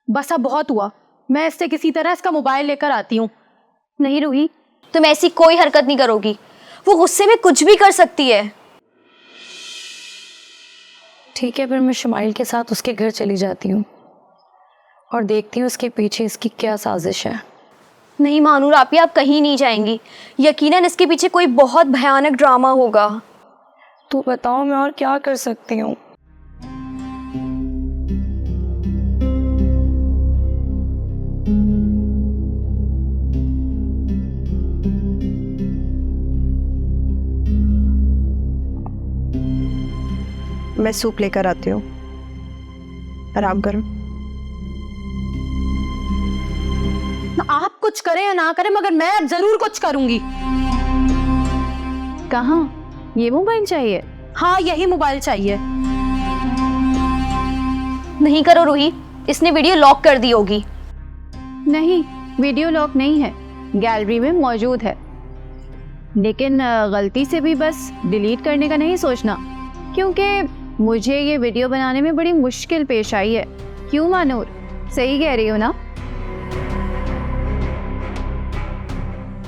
बस अब बहुत हुआ, मैं इससे किसी तरह इसका मोबाइल लेकर आती हूँ। नहीं रूही, तुम ऐसी कोई हरकत नहीं करोगी, वो गुस्से में कुछ भी कर सकती है। ठीक है, फिर मैं शुमाइल के साथ उसके घर चली जाती हूँ और देखती हूँ उसके पीछे इसकी क्या साजिश है। नहीं मानूर आपी, आप कहीं नहीं जाएंगी, यकीनन इसके पीछे कोई बहुत भयानक ड्रामा होगा। तू बताओ मैं और क्या कर सकती हूँ। मैं सूप लेकर आती हूँ, आराम करो। आप कुछ करें या ना करें, मगर मैं जरूर कुछ करूंगी। कहाँ? ये मोबाइल चाहिए? हाँ, यही मोबाइल चाहिए। नहीं करो रूही, इसने वीडियो लॉक कर दी होगी। नहीं, वीडियो लॉक नहीं है, गैलरी में मौजूद है। लेकिन गलती से भी बस डिलीट करने का नहीं सोचना, क्योंकि मुझे ये वीडियो बनाने में बड़ी मुश्किल पेश आई है। क्यों मानूर, सही कह रही हो ना?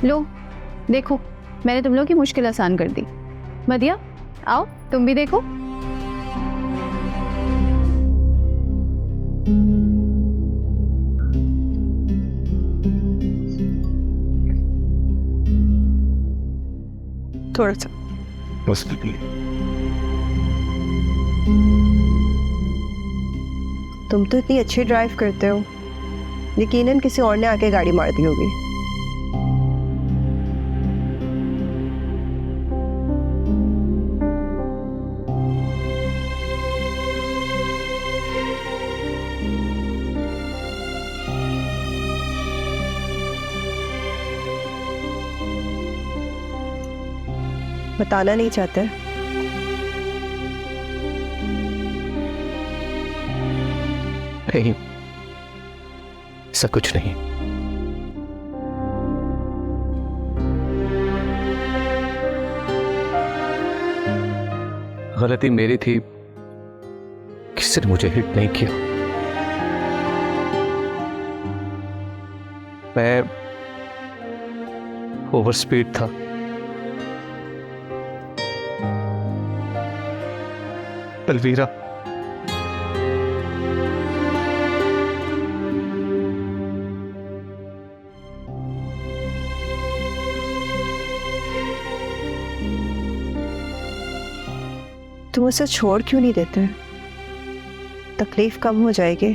लो देखो, मैंने तुम लोगों की मुश्किल आसान कर दी। मदिया आओ, तुम भी देखो। थोड़ा सा बस। तुम तो इतनी अच्छी ड्राइव करते हो, यकीनन किसी और ने आके गाड़ी मार दी होगी। बताना नहीं चाहते? नहीं, ऐसा कुछ नहीं। गलती मेरी थी, किसी ने मुझे हिट नहीं किया। मैं ओवर स्पीड था। अलवीरा, तुम उसे छोड़ क्यों नहीं देते? तकलीफ कम हो जाएगी।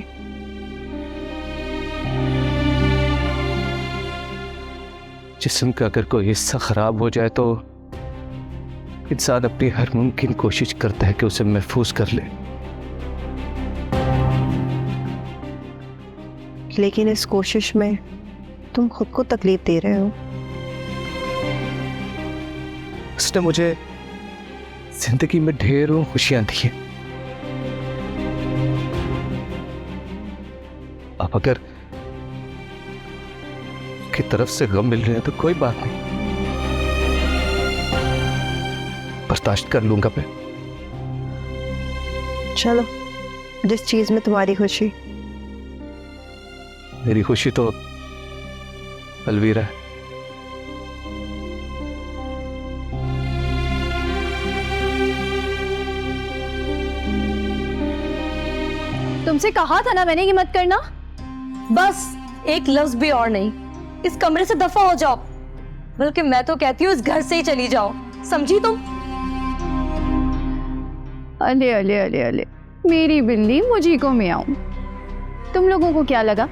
जिस्म का अगर कोई हिस्सा खराब हो जाए तो इंसान अपनी हर मुमकिन कोशिश करता है कि उसे महफूज कर ले, लेकिन इस कोशिश में तुम खुद को तकलीफ दे रहे हो। उसने मुझे जिंदगी में ढेरों खुशियां दी हैं। अब अगर की तरफ से गम मिल रहे हैं तो कोई बात नहीं, बर्दाश्त कर लूंगा मैं। चलो, जिस चीज में तुम्हारी खुशी। मेरी खुशी तो अलवीरा है। तुमसे कहा था ना मैंने, ये मत करना। बस एक लफ्ज भी और नहीं, इस कमरे से दफा हो जाओ। बल्कि मैं तो कहती हूँ इस घर से ही चली जाओ, समझी तुम? अले अले अले अले, मेरी बिल्ली मुझी को मैं आऊं। तुम लोगों को क्या लगा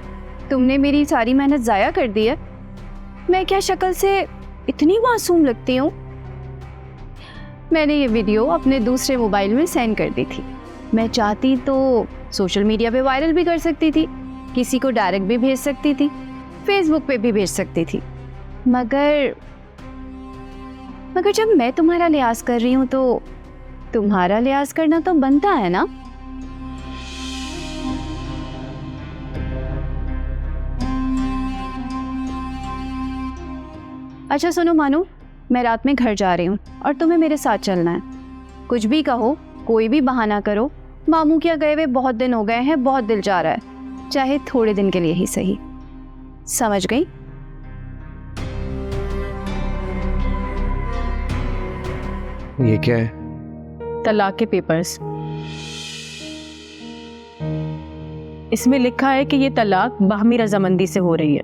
तुमने मेरी सारी मेहनत जाया कर दी है? मैं क्या शक्ल से इतनी मासूम लगती हूँ? मैंने ये वीडियो अपने दूसरे मोबाइल में सेंड कर दी थी। मैं चाहती तो सोशल मीडिया पे वायरल भी कर सकती थी, किसी को डायरेक्ट भी भेज सकती थी, फेसबुक पे भी भेज सकती थी। मगर जब मैं तुम्हारा लिहाज कर रही हूँ तो तुम्हारा लिहाज करना तो बनता है ना। अच्छा सुनो मानो, मैं रात में घर जा रही हूँ और तुम्हें मेरे साथ चलना है। कुछ भी कहो, कोई भी बहाना करो, मामू क्या गए हुए बहुत दिन हो गए हैं, बहुत दिल जा रहा है। चाहे थोड़े दिन के लिए ही सही। समझ गई? ये क्या है? तलाक के पेपर्स। इसमें लिखा है कि ये तलाक बाहमी रजामंदी से हो रही है।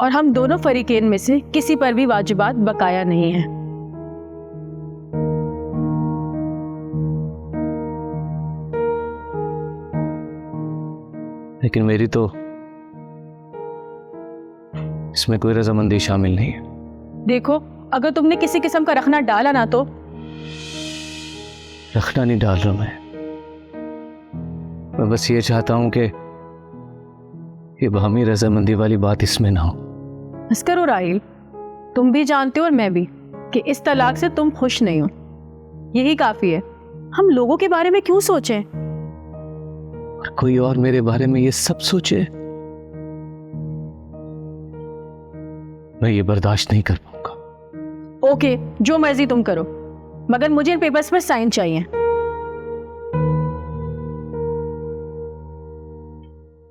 और हम दोनों फरीकेन में से किसी पर भी वाजिबात बकाया नहीं है। लेकिन मेरी तो इसमें कोई रजामंदी शामिल नहीं है। देखो, अगर तुमने किसी किस्म का रखना डाला ना तो रखना नहीं डाल रहा मैं बस ये चाहता हूं कि ये बाहमी रजामंदी वाली बात इसमें ना हो। बस करो राहिल, तुम भी जानते हो और मैं भी कि इस तलाक से तुम खुश नहीं हो। यही काफी है। हम लोगों के बारे में क्यों सोचें? और कोई और मेरे बारे में ये सब सोचे, मैं ये बर्दाश्त नहीं कर पाऊंगा। ओके, जो मर्जी तुम करो, मगर मुझे इन पेपर्स पर साइन चाहिए।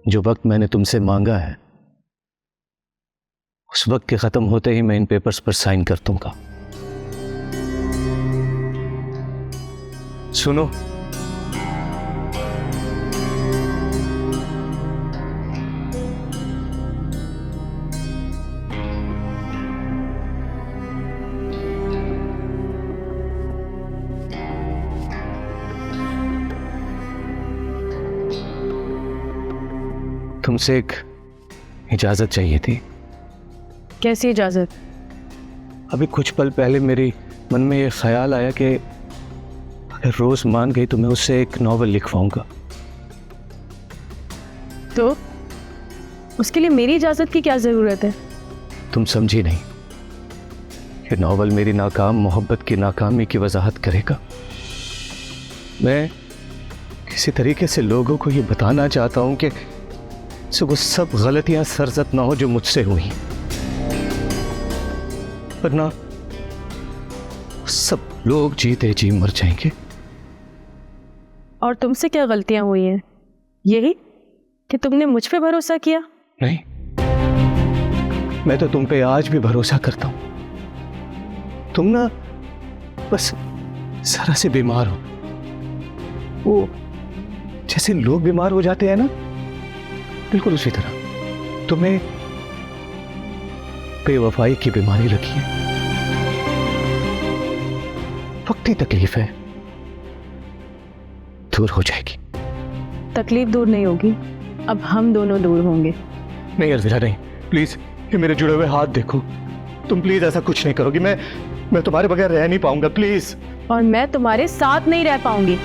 जो वक्त मैंने तुमसे मांगा है उस वक्त के खत्म होते ही मैं इन पेपर्स पर साइन कर दूंगा। सुनो, तुमसे एक इजाजत चाहिए थी। कैसी इजाजत? अभी कुछ पल पहले मेरे मन में ये ख्याल आया कि अगर रोज मान गई तो मैं उससे एक नॉवल लिखवाऊंगा। तो उसके लिए मेरी इजाजत की क्या जरूरत है? तुम समझी नहीं। ये नॉवल मेरी नाकाम मोहब्बत की नाकामी की वजाहत करेगा। मैं किसी तरीके से लोगों को ये बताना चाहता हूं कि वो सब गलतियां सरजद ना हो जो मुझसे हुई, वरना सब लोग जीते जी मर जाएंगे। और तुमसे क्या गलतियां हुई हैं? यही कि तुमने मुझ पे भरोसा किया? नहीं, मैं तो तुम पे आज भी भरोसा करता हूं। तुम ना बस जरा से बीमार हो, वो जैसे लोग बीमार हो जाते हैं ना, बिल्कुल उसी तरह तुम्हें बेवफाई की बीमारी लगी है। वक्ती तकलीफ है, दूर हो जाएगी। तकलीफ दूर नहीं होगी, अब हम दोनों दूर होंगे। नहीं अलविदा, नहीं, प्लीज ये मेरे जुड़े हुए हाथ देखो। तुम प्लीज ऐसा कुछ नहीं करोगी। मैं तुम्हारे बगैर रह नहीं पाऊंगा, प्लीज। और मैं तुम्हारे साथ नहीं रह पाऊंगी।